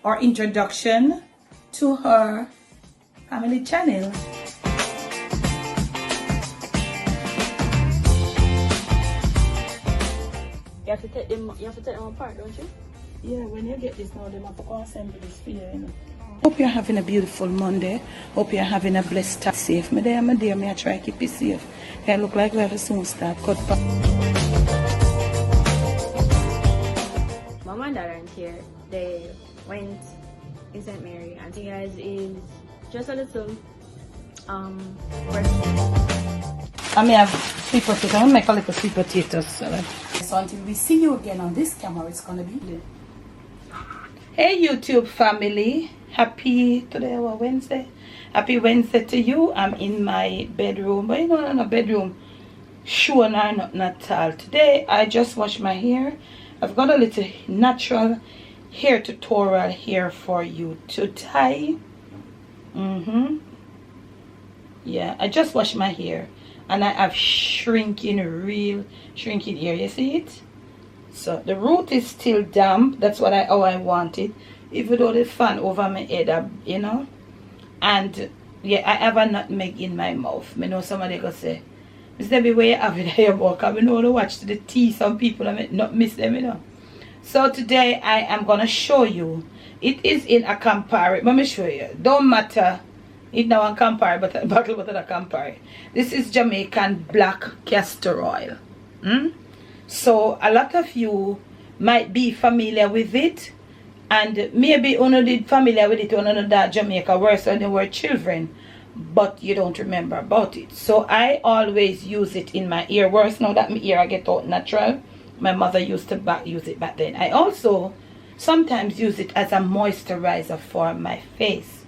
or introduction to her family channel. You have to take them apart, don't you? Yeah, when you get this now, they have to assemble this for you, Hope you're having a beautiful Monday. Hope you're having a blessed time. Safe. My dear, may I try to keep you safe. It look like we have a soon start cut back. Mom and Dad aren't here. They went in St. Mary, and you guys is just a little I may have sweet potatoes. I'm gonna make a little sweet potatoes salad. So until we see you again on this camera, it's gonna be there. Hey YouTube family, happy today or Wednesday. Happy Wednesday to you. I'm in my bedroom, but you know, in a bedroom, sure not at all. Today I just washed my hair. I've got a little natural hair tutorial here for you today. Yeah, I just washed my hair and I have real shrinking hair. You see it? So the root is still damp. That's what how I want it, even though the fan over my head, you know. And yeah, I have a nutmeg in my mouth. I know somebody gonna say, Miss Debbie, where you have it in your mouth? I know to watch the tea. Some people I not miss them, you know. So today I am gonna show you. It is in a Campari. Let me show you. Don't matter. It now a Campari, but a bottle but a Campari. This is Jamaican black castor oil. So a lot of you might be familiar with it, and maybe only did familiar with it when you that Jamaica worse when they were children, but you don't remember about it. So I always use it in my ear. Worse now that my ear I get out natural. My mother used to use it back then. I also sometimes use it as a moisturizer for my face.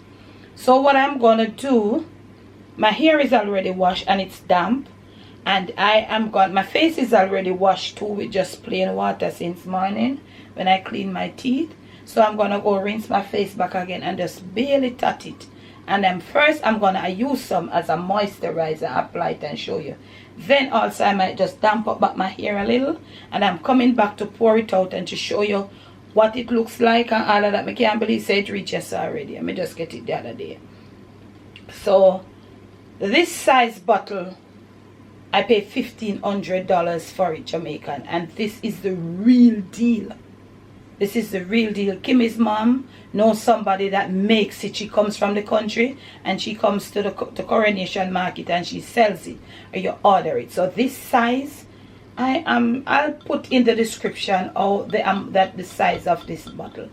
So what I'm gonna do, my hair is already washed and it's damp. And my face is already washed too with just plain water since morning when I clean my teeth. So I'm gonna go rinse my face back again and just barely touch it. And then first I'm gonna use some as a moisturizer, apply it and show you. Then also I might just damp up back my hair a little, and I'm coming back to pour it out and to show you what it looks like and all of that. I can't believe it reaches already. Let me just get it the other day. So this size bottle, I paid $1,500 for it, Jamaican, and this is the real deal. This is the real deal. Kimmy's mom knows somebody that makes it. She comes from the country and she comes to the Coronation Market and she sells it, or you order it. So this size, I'll put in the description the size of this bottle,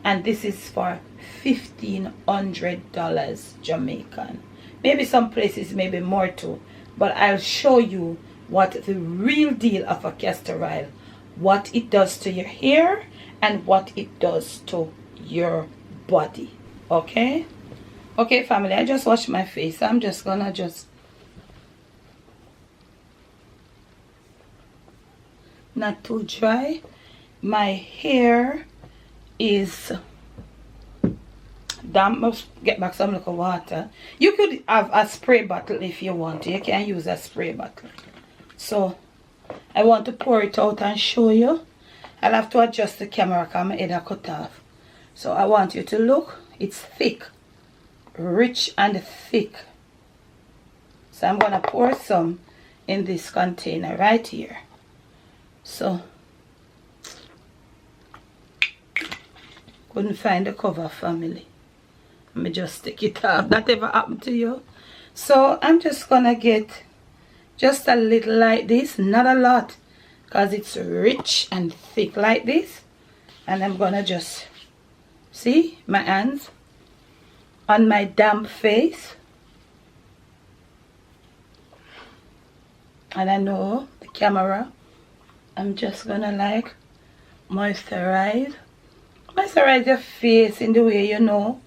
and this is for $1,500 Jamaican. Maybe some places maybe more too. But I'll show you what the real deal of a castor oil, what it does to your hair and what it does to your body. Okay? Okay, family, I just washed my face. I'm just gonna not too dry. My hair is damp. Must get back some little water. You could have a spray bottle if you want to. You can use a spray bottle. So I want to pour it out and show you. I'll have to adjust the camera because my head are cut off. So I want you to look. It's thick, rich and thick. So I'm gonna pour some in this container right here. So couldn't find the cover, family. Let me just take it off. That ever happened to you? So I'm just gonna get just a little like this, not a lot, because it's rich and thick like this. And I'm gonna just see my hands on my damp face. And I know the camera, I'm just gonna like moisturize your face in the way you know,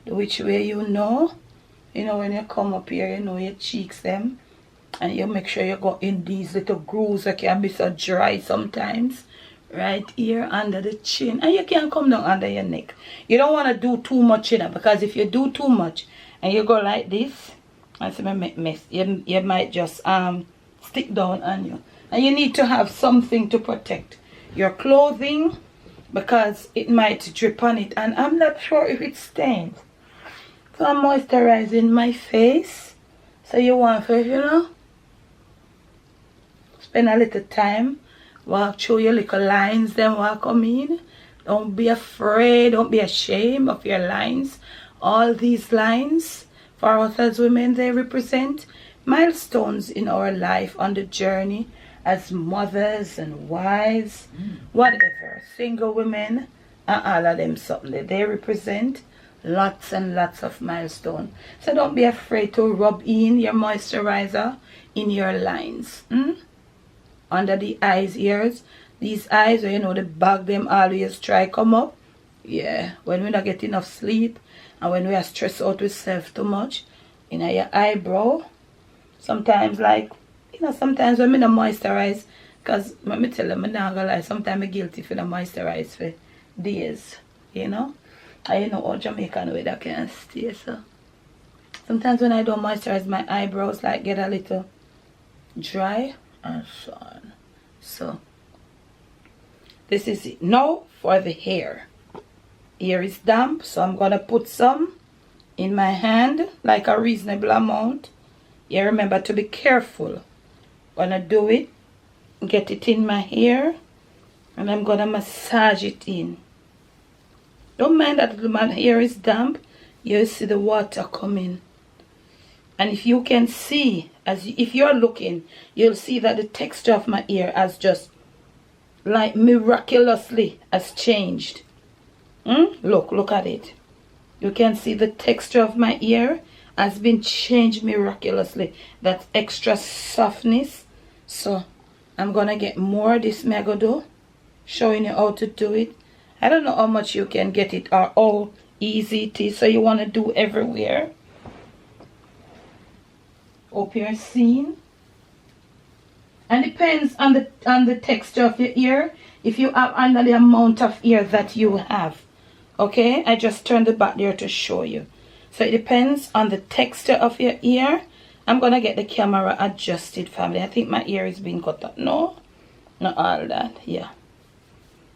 which way you know. You know, when you come up here, you know your cheeks them, and you make sure you go in these little grooves that can be so dry sometimes, right here under the chin, and you can come down under your neck. You don't want to do too much, you know, because if you do too much and you go like this, and see me mess, you might just stick down on you. And you need to have something to protect your clothing, because it might drip on it, and I'm not sure if it stains. So I'm moisturizing my face. So you want to, spend a little time, walk through your little lines, then walk come in. Don't be afraid, don't be ashamed of your lines. All these lines, for us as women, they represent milestones in our life on the journey as mothers and wives, whatever, single women, and all of them something. They represent lots and lots of milestones. So don't be afraid to rub in your moisturizer in your lines. Under the eyes, ears. These eyes, where the bag them always try come up. Yeah, when we not get enough sleep and when we are stressed out with self too much, your eyebrow. Sometimes sometimes when I not moisturize, because let me tell you, I'm not gonna lie, sometimes I'm guilty for the moisturize for days, I how Jamaican weather can stay, so sometimes when I don't moisturize, my eyebrows get a little dry and so on. So this is it. Now for the hair. Hair is damp, so I'm gonna put some in my hand, like a reasonable amount. Yeah, remember to be careful. Gonna do it, get it in my hair, and I'm gonna massage it in. Don't mind that my hair is damp. You see the water coming, and if you can see, if you're looking, you'll see that the texture of my hair has just miraculously has changed. Look at it. You can see the texture of my hair has been changed miraculously. That extra softness. So I'm gonna get more of this mega do, showing you how to do it. I don't know how much you can get it or how easy it is, so you want to do everywhere. Hope you're seeing. And depends on the texture of your ear, if you have under the amount of ear that you have. Okay, I just turned the back there to show you. So it depends on the texture of your ear. I'm gonna get the camera adjusted, family. I think my ear is being cut up. No, not all that. Yeah.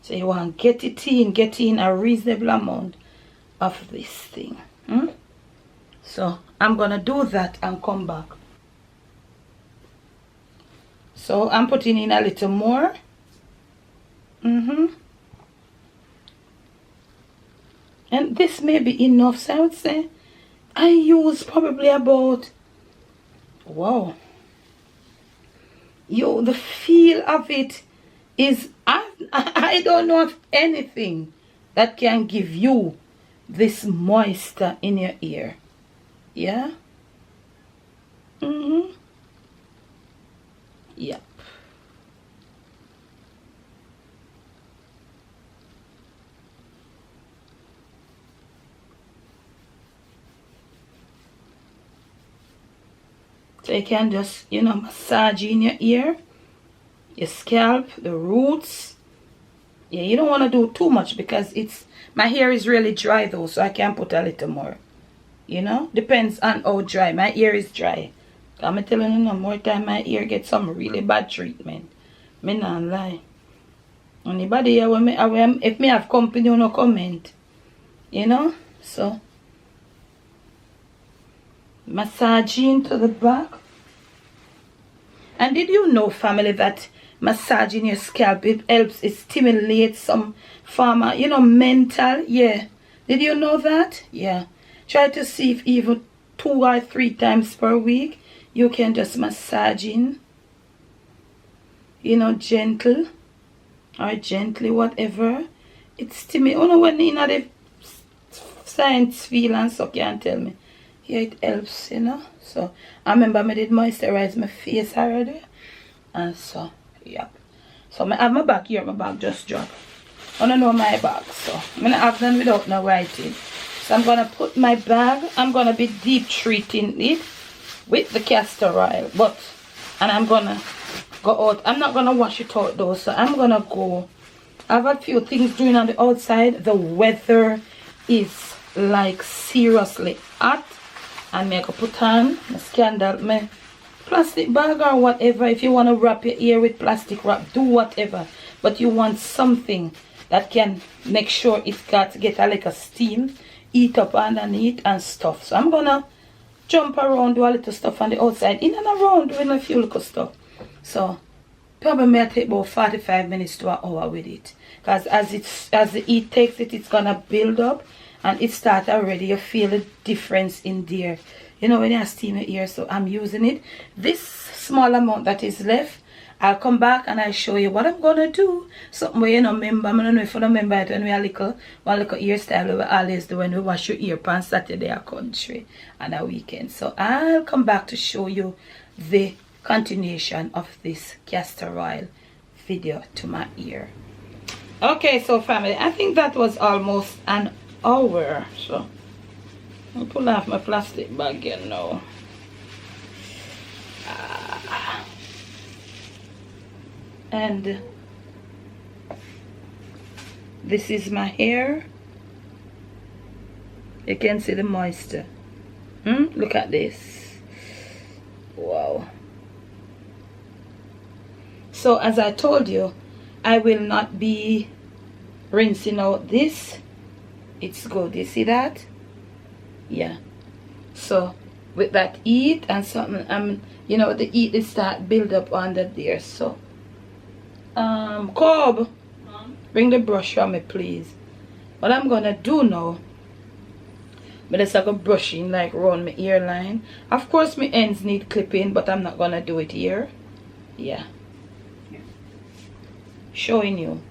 So you want to get in a reasonable amount of this thing. So I'm gonna do that and come back. So I'm putting in a little more. And this may be enough, so I would say I use probably about, wow, the feel of it is, I don't know of anything that can give you this moisture in your ear. Yeah. Yep. So you can just, massage in your ear, your scalp, the roots. Yeah, you don't want to do too much because my hair is really dry though, so I can put a little more. Depends on how dry. My ear is dry. I'm telling you, no more time my ear gets some really bad treatment. Me not lie. Anybody here if me have company, no comment. So massaging to the back. And did you know, family, that massaging your scalp, it helps, it stimulates some form of, mental. Yeah, did you know that? Yeah. Try to see if even 2 or 3 times per week you can just massaging, gentle or gently, whatever. It stimulates. When the science feel and so can tell me. Yeah, it helps, So I remember I did moisturize my face already. And so, yeah. So I have my bag here, my bag just dropped. I don't know my bag, so I'm gonna have them without no writing. So I'm gonna put my bag, I'm gonna be deep treating it with the castor oil. And I'm gonna go out. I'm not gonna wash it out though, so I'm gonna go. I have a few things doing on the outside. The weather is seriously hot. And I can put on my scandal, my plastic bag or whatever. If you want to wrap your ear with plastic wrap, do whatever. But you want something that can make sure it's got to get a little steam, eat up underneath and stuff. So I'm gonna jump around, do a little stuff on the outside, in and around, doing a few little stuff. So probably may take about 45 minutes to an hour with it, because as the heat takes it, it's gonna build up and it starts already. You feel the difference in there, you know, when you steam your ear. So I'm using it, this small amount that is left. I'll come back and I'll show you what I'm gonna do. Something where you know, remember, I don't know if you remember it, when we are one little hairstyle we always do when we wash your ear on Saturday or country and a weekend. So I'll come back to show you the continuation of this castor oil video to my ear. Okay, so family, I think that was almost an hour. So I'll pull off my plastic bag again now. And this is my hair. You can see the moisture. Look at this. Wow. So as I told you, I will not be rinsing out this. It's good. You see that? Yeah. So with that heat and something, you know, the heat is start build up under there. So Cobb, bring the brush for me, please. What I'm gonna do now, but it's like a brushing like around my earline. Of course my ends need clipping, but I'm not gonna do it here. Yeah, showing you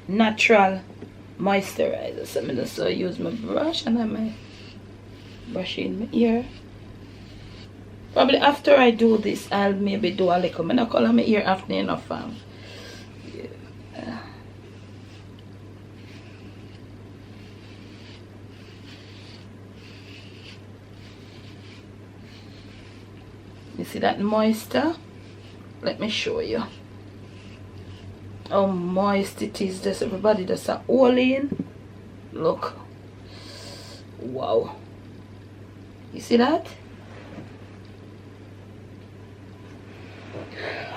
natural moisturizer. So I'm just use my brush and I'm brushing my ear. Probably after I do this, I'll maybe do a little. I'm not color my ear after enough. You see that moisture? Let me show you how moist it is. Just everybody just a all in. Look. Wow. You see that?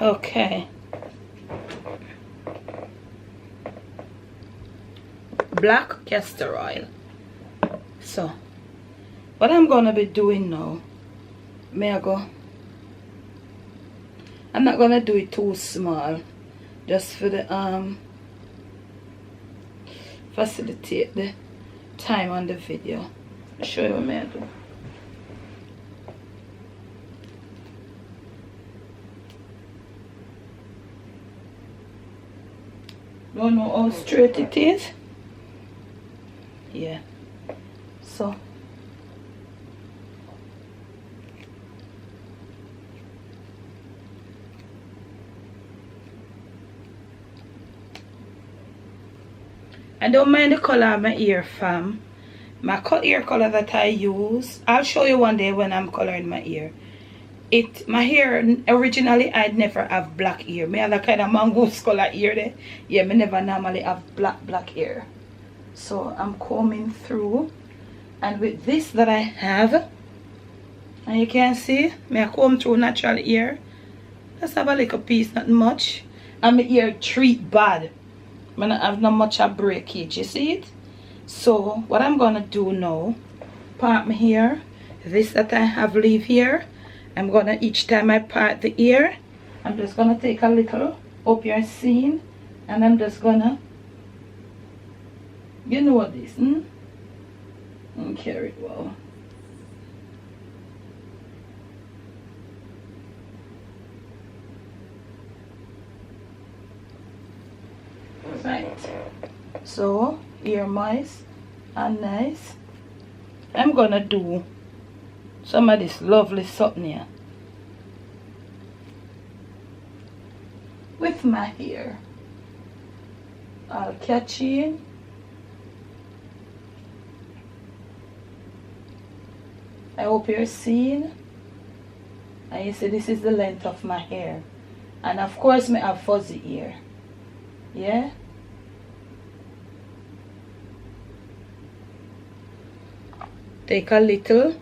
Okay. Black castor oil. So what I'm gonna be doing now, may I go? I'm not gonna do it too small, just for the facilitate the time on the video. I'll show you what I do. Don't know how straight it is. Yeah. So I don't mind the color of my ear, fam. My ear color that I use, I'll show you one day when I'm coloring my ear. My hair, originally I'd never have black ear. Me have that kind of mongoose color ear there. Yeah, me never normally have black hair. So I'm combing through, and with this that I have, and you can see me I comb through natural ear. Just have a little piece, not much. And my ear treat bad. I don't have not much of breakage, you see it? So what I'm gonna do now, part my hair, this that I have leave here, I'm gonna, each time I part the ear, I'm just gonna take a little up your seam, and I'm just gonna, you know what this, and carry it well. Right, so ear moist and nice. I'm gonna do some of this lovely something here with my hair. I'll catch in. I hope you're seeing. And you see this is the length of my hair. And of course I have fuzzy ear. Yeah. Take a little.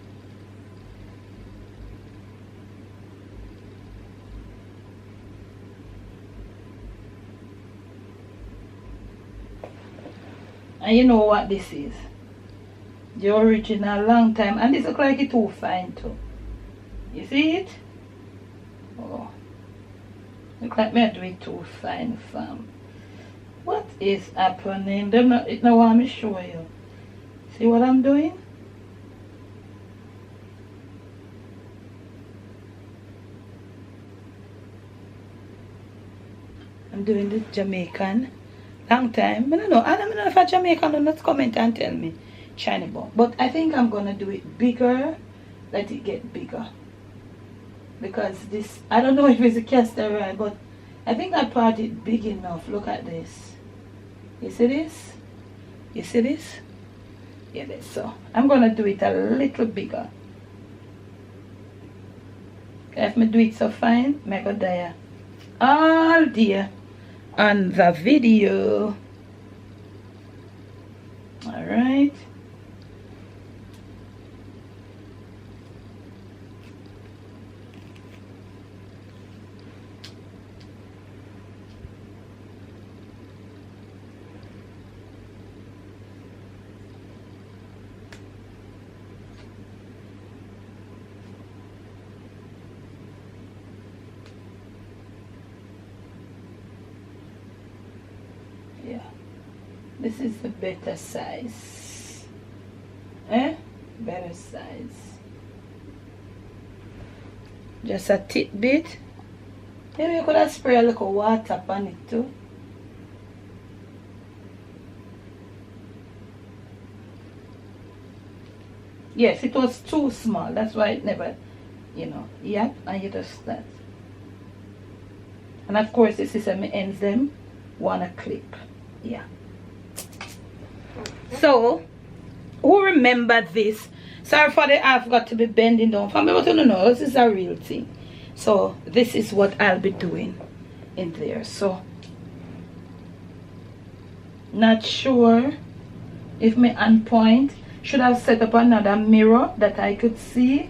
And you know what this is? The original long time. And this look like it too fine too. You see it? Oh. Look like me do it too fine, fam. What is happening? It don't want me to show you. See what I'm doing? I'm doing the Jamaican. Long time. I don't know. I don't know if a Jamaican or not comment and tell me. Shiny bone. But I think I'm gonna do it bigger. Let it get bigger. Because this, I don't know if it's a Castor right, but I think I part it big enough. Look at this. You see this? You see this? Yeah, this. So I'm gonna do it a little bigger. If me do it so fine, I go there all day on the video. All right. Yeah, this is the better size. Better size. Just a tidbit. Maybe you could have sprayed a little water upon it too. Yes, it was too small. That's why it never, yeah, and you just that. And of course, this is my ends them wanna clip. Yeah. So, who remember this? Sorry for the I've got to be bending down for me, but no, this is a real thing. So, this is what I'll be doing in there. So, not sure if my hand point. Should have set up another mirror that I could see.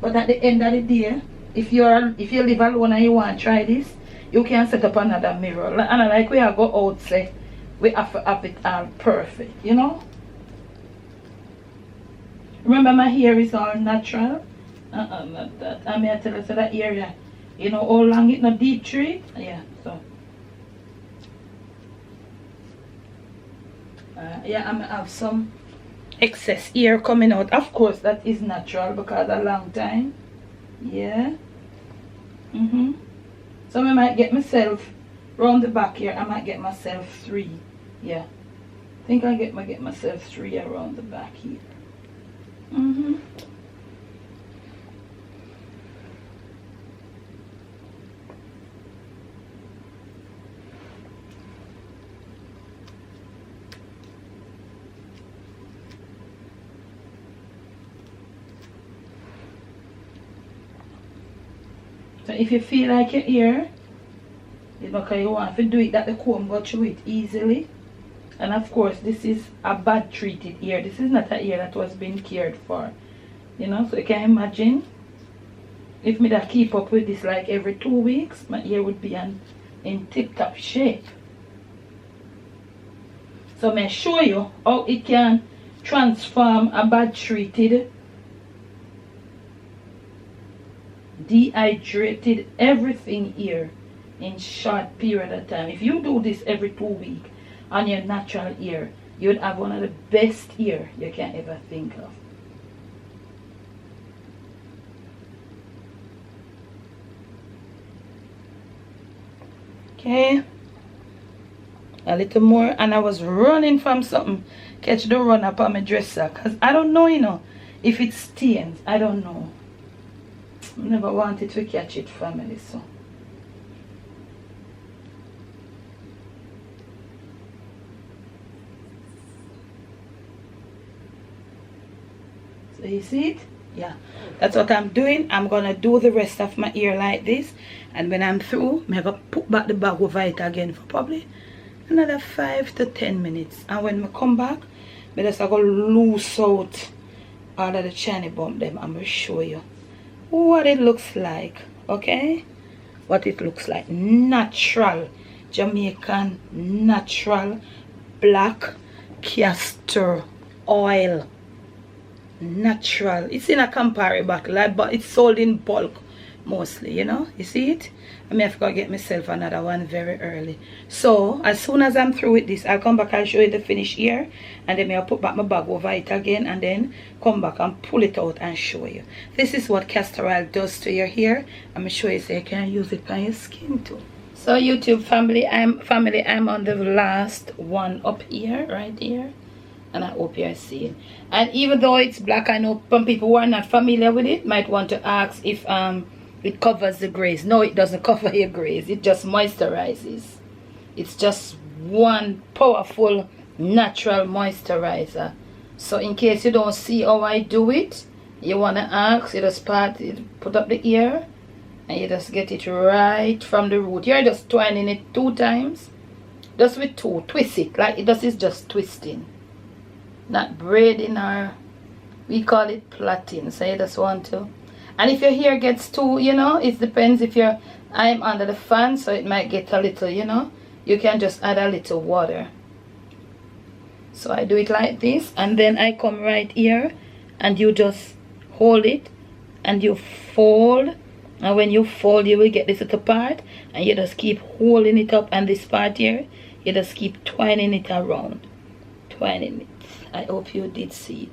But at the end of the day, if you live alone and you want to try this, you can set up another mirror. And like we are go out, say, we have to have it all perfect, you know? Remember my hair is all natural? Not that. I mean, I tell you, so that area, you know, how long it, no deep tree? Yeah, so. Yeah, I'm going to have some excess hair coming out. Of course, that is natural because a long time. Yeah. So I might get myself round the back here. I might get myself 3. Yeah. I think I get myself 3 around the back here. So if you feel like your ear, you know, because you want to do it that the comb go through it easily. And of course, this is a bad treated ear. This is not an ear that was being cared for. You know, so you can imagine if me that keep up with this like every 2 weeks, my ear would be in tip-top shape. So may I show you how it can transform a bad treated, dehydrated everything here in short period of time. If you do this every 2 weeks on your natural ear, you would have one of the best ear you can ever think of. Okay, a little more, and I was running from something, catch the run up on my dresser, because I don't know, you know, if it stains. I don't know. I never wanted to catch it, family, so. So you see it? Yeah, that's what I'm doing. I'm gonna do the rest of my ear like this, and when I'm through, I'm gonna put back the bag over it again for probably another 5 to 10 minutes. And when I come back, I just gonna loose out all of the shiny bump them. I'm gonna show you what it looks like. Okay, what it looks like. Natural Jamaican, natural black castor oil. Natural. It's in a Campari bottle, but it's sold in bulk mostly, you know. You see it? I may have to go get myself another one very early. So as soon as I'm through with this, I'll come back and show you the finished ear, and then I'll put back my bag over it again, and then come back and pull it out and show you. This is what castor oil does to your hair. I'm gonna show you so you can use it on your skin too. So YouTube family, I'm on the last one up here, right here, and I hope you're seeing. And even though it's black, I know some people who are not familiar with it might want to ask if it covers the grays. No, it doesn't cover your grays. It just moisturizes. It's just one powerful natural moisturizer. So in case you don't see how I do it, you want to ask, you just put up the ear, and you just get it right from the root. You're just twining it 2 times, just with 2. Twist it like it does. Is just twisting, not braiding, or we call it plaiting. So you just want to. And if your hair gets too, you know, it depends if I'm under the fan, so it might get a little, you know, you can just add a little water. So I do it like this, and then I come right here, and you just hold it, and you fold, and when you fold, you will get this little part, and you just keep holding it up, and this part here, you just keep twining it around, twining it. I hope you did see it.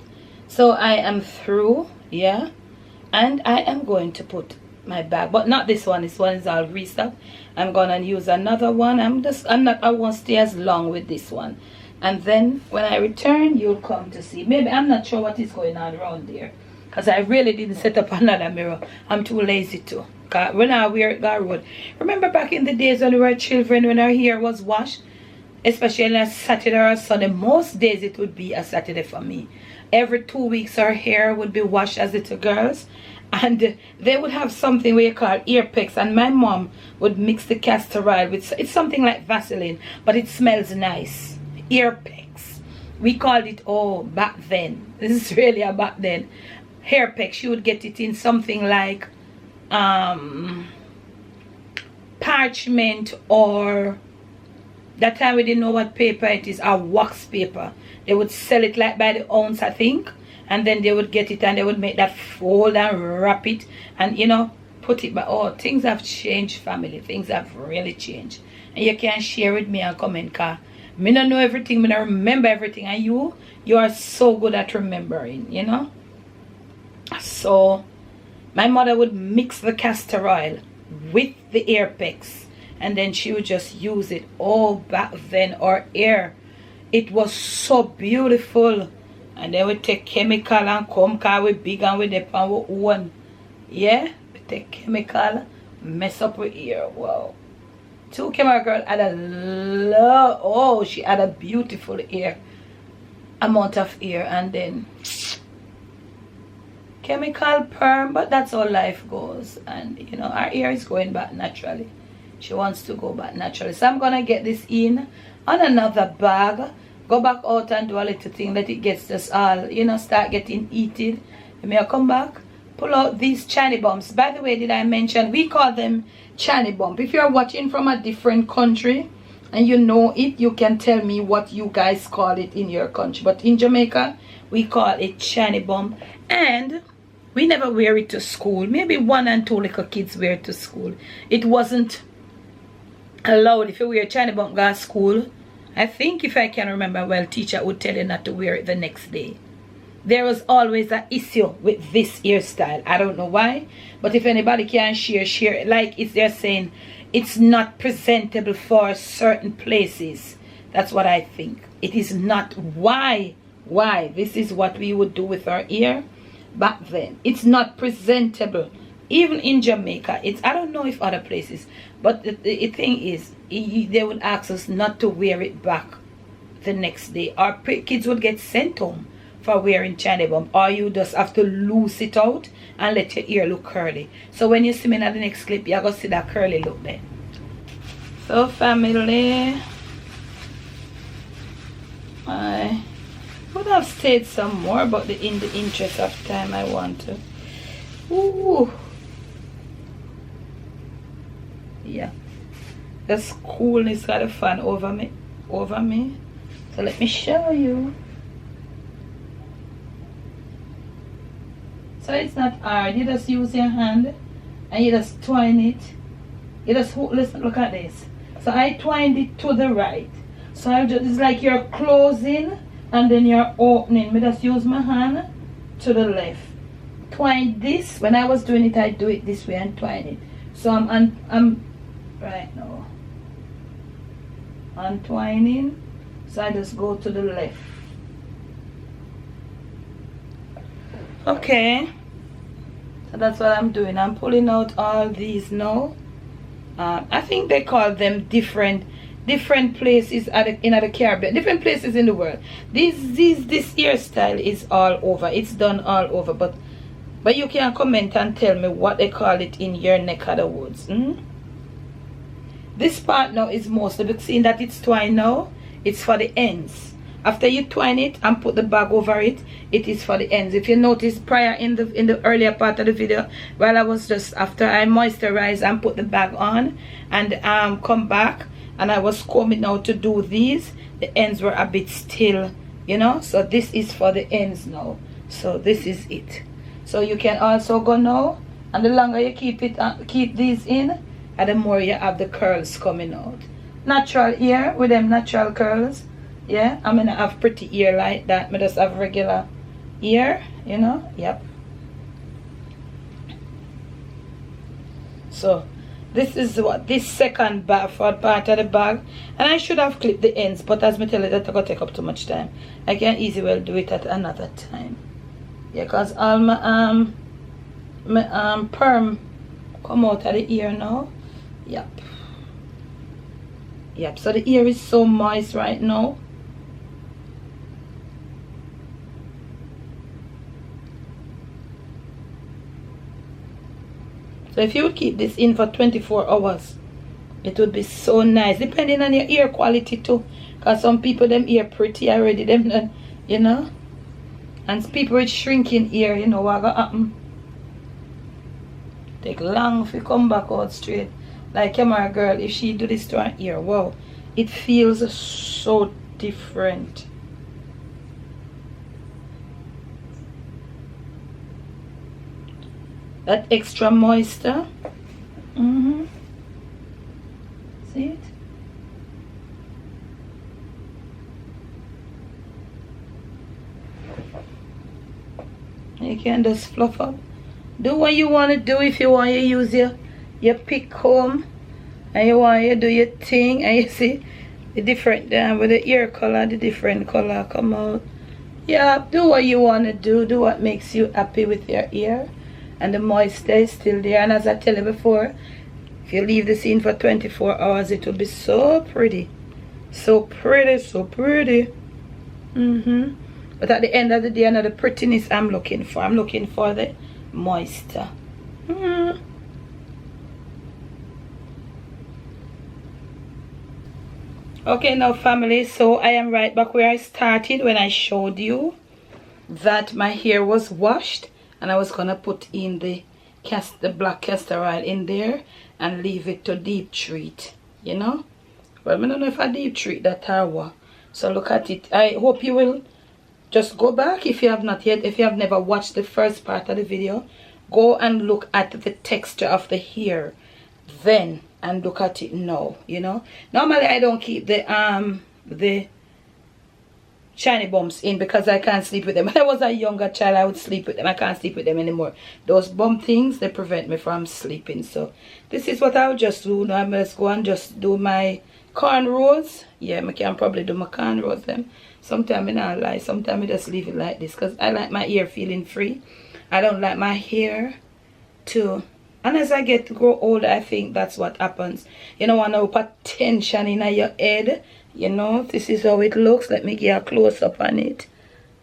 So I am through, yeah. And I am going to put my bag, but not this one. This one is all greased up. I'm gonna use another one. I won't stay as long with this one. And then when I return, you'll come to see. Maybe I'm not sure what is going on around there, because I really didn't set up another mirror. I'm too lazy to. When I wear it, God road. Remember back in the days when we were children, when our hair was washed, especially on a Saturday or a Sunday. Most days it would be a Saturday for me. Every 2 weeks our hair would be washed as little girls, and they would have something we call ear picks, and my mom would mix the castor oil with, it's something like Vaseline, but it smells nice. Ear picks, we called it, oh, back then. This is really a back then. Hair picks, you would get it in something like parchment, or that time we didn't know what paper it is, or wax paper. They would sell it like by the ounce, I think, and then they would get it and they would make that fold and wrap it and, you know, put it. But oh, things have changed, family. Things have really changed, and you can share with me and comment, cause me don't know everything, me don't remember everything, and you are so good at remembering, you know. So my mother would mix the castor oil with the ear picks, and then she would just use it. Oh, back then our hair, it was so beautiful. And then we take chemical and come, cause we big and we dip on our own. Yeah, we take chemical, mess up with ear. Wow. 2 camera girl had a lot. Oh, she had a beautiful ear, amount of ear, and then chemical perm. But that's how life goes, and you know, our ear is going back naturally. She wants to go back naturally. So I'm gonna get this in on another bag, go back out and do a little thing, let it get just all, you know, start getting heated. And may I come back, pull out these chani bumps. By the way, did I mention we call them chani bump? If you're watching from a different country and you know it, you can tell me what you guys call it in your country. But in Jamaica, we call it chani bump, and we never wear it to school. Maybe 1 and 2 little kids wear it to school. It wasn't allowed. If you wear chani bump go to school, I think, if I can remember well, teacher would tell you not to wear it the next day. There was always an issue with this hairstyle. I don't know why, but if anybody can share it. Like if they're saying it's not presentable for certain places. That's what I think. It is not. Why this is what we would do with our hair back then. It's not presentable. Even in Jamaica, it's, I don't know if other places, but the thing is, they would ask us not to wear it back the next day. Our kids would get sent home for wearing chani bump, or you just have to loose it out and let your ear look curly. So when you see me in the next clip, you're going to see that curly look there. So family, I would have stayed some more, but in the interest of time, I want to. Ooh. Yeah, this coolness got a fan over me. So let me show you. So it's not hard. You just use your hand and you just twine it. You just listen, look at this. So I twined it to the right. So I just, it's like you're closing and then you're opening. I just use my hand to the left. Twine this. When I was doing it, I do it this way and twine it. So I'm right now untwining. So I just go to the left. Okay. So that's what I'm doing. I'm pulling out all these now. I think they call them different places in the Caribbean, different places in the world. This hairstyle is all over. It's done all over, but you can comment and tell me what they call it in your neck of the woods. This part now is mostly, because seeing that it's twined now, it's for the ends. After you twine it and put the bag over it, it is for the ends. If you notice prior in the earlier part of the video, while I was just after I moisturized and put the bag on and come back and I was combing out to do these, the ends were a bit still, you know. So this is for the ends now. So this is it. So you can also go now, and the longer you keep it, keep these in, and the more you have the curls coming out. Natural hair with them natural curls. Yeah, I'm gonna have pretty hair like that. I just have regular hair, you know. Yep. So this is what this second part of the bag, and I should have clipped the ends, but as me tell you, that's gonna take up too much time. I can easily well do it at another time. Yeah, cause all my perm come out of the ear now. Yep. Yep. So the ear is so moist right now. So if you would keep this in for 24 hours, it would be so nice, depending on your ear quality too. Because some people, them ear pretty already, them, you know. And people with shrinking ear, you know what gonna happen. Take long if you come back out straight. Like camera girl, if she do this to her ear, wow, it feels so different. That extra moisture. See it? You can just fluff up. Do what you want to do. If you want to use your pick comb and you want to do your thing, and you see the different with the ear color, the different color come out. Yeah, do what you want to do. Do what makes you happy with your ear. And the moisture is still there. And as I tell you before, if you leave the scene for 24 hours, it will be so pretty. So pretty, so pretty. But at the end of the day, another prettiness I'm looking for. I'm looking for the moisture. Okay, now family, so I am right back where I started when I showed you that my hair was washed. And I was gonna put in the black castor oil in there and leave it to deep treat, you know. Well, I don't know if I deep treat that or what. So look at it. I hope you will just go back if you have not yet. If you have never watched the first part of the video, go and look at the texture of the hair then and look at it now, you know. Normally I don't keep the shiny bumps in because I can't sleep with them. When I was a younger child, I would sleep with them. I can't sleep with them anymore. Those bump things, they prevent me from sleeping. So this is what I'll just do now. I'm just go and just do my cornrows. Yeah, I can probably do my cornrows them. Sometimes I not lie. Sometimes I just leave it like this because I like my hair feeling free. I don't like my hair to... And as I get to grow older, I think that's what happens. You know, when I put tension in your head, you know, this is how it looks. Let me get a close up on it.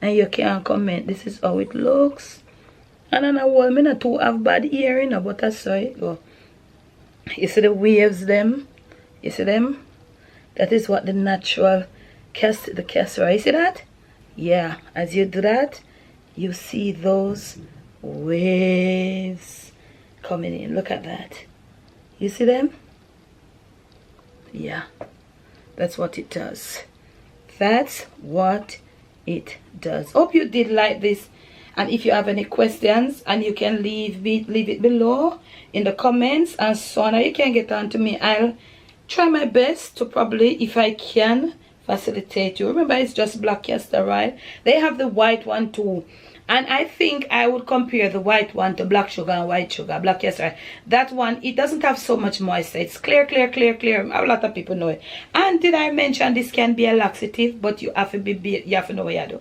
And you can comment. This is how it looks. And then I want me not to have bad hair, you know, but I saw it go. You see the waves them? You see them? That is what the natural the castor. You see that? Yeah. As you do that, you see those waves coming in. Look at that. You see them? Yeah. That's what it does. That's what it does. Hope you did like this, and if you have any questions, and you can leave it below in the comments and so on, or you can get on to me. I'll try my best to probably, if I can, facilitate you. Remember, it's just black castor oil. They have the white one too, and I think I would compare the white one to black sugar and white sugar. Black castor oil, that one, it doesn't have so much moisture. It's clear. A lot of people know it. And did I mention this can be a laxative, but you have to know what you do.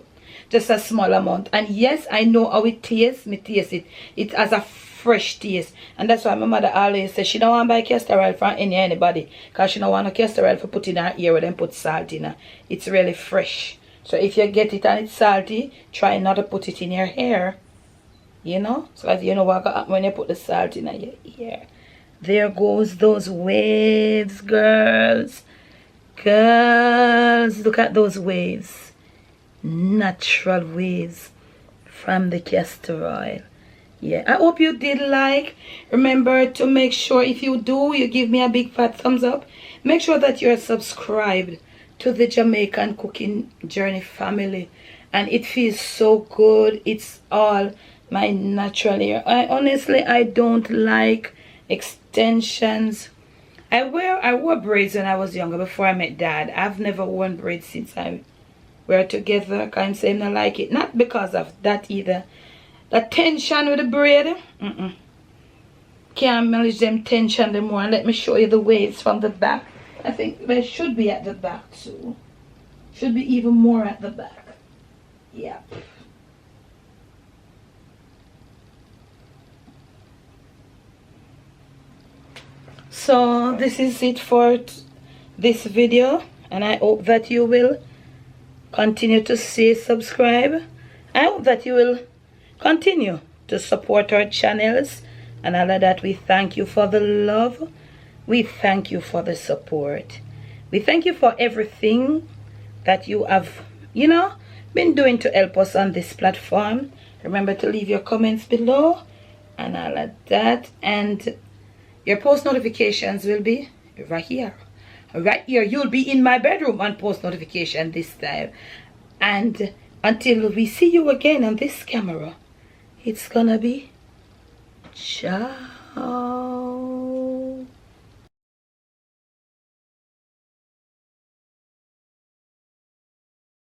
Just a small amount. And yes, I know how it tastes. Me taste it. It has a fresh taste, and that's why my mother always says she don't want to buy castor oil from anybody, because she don't want a castor oil for put in her ear where then put salt in her. It's really fresh. So if you get it and it's salty, try not to put it in your hair, you know, so as you know what happens when you put the salt in your ear. There goes those waves, girls. Look at those waves. Natural waves from the castor oil. Yeah, I hope you did like. Remember to make sure, if you do, you give me a big fat thumbs up. Make sure that you're subscribed to the Jamaican Cooking Journey family. And it feels so good. It's all my natural hair. I don't like extensions. I wore braids when I was younger, before I met Dad. I've never worn braids since we're together. I'm saying I like it. Not because of that either. The tension with the braid, can't manage them tension them more. And let me show you the waves from the back. I think they should be at the back too. Should be even more at the back. Yeah. So this is it for this video, and I hope that you will continue to stay subscribed. I hope that you will continue to support our channels, and all of that. We thank you for the love. We thank you for the support. We thank you for everything that you have, you know, been doing to help us on this platform. Remember to leave your comments below and all of that. And your post notifications will be right here. Right here. You'll be in my bedroom on post notification this time. And until we see you again on this camera, it's gonna be ciao.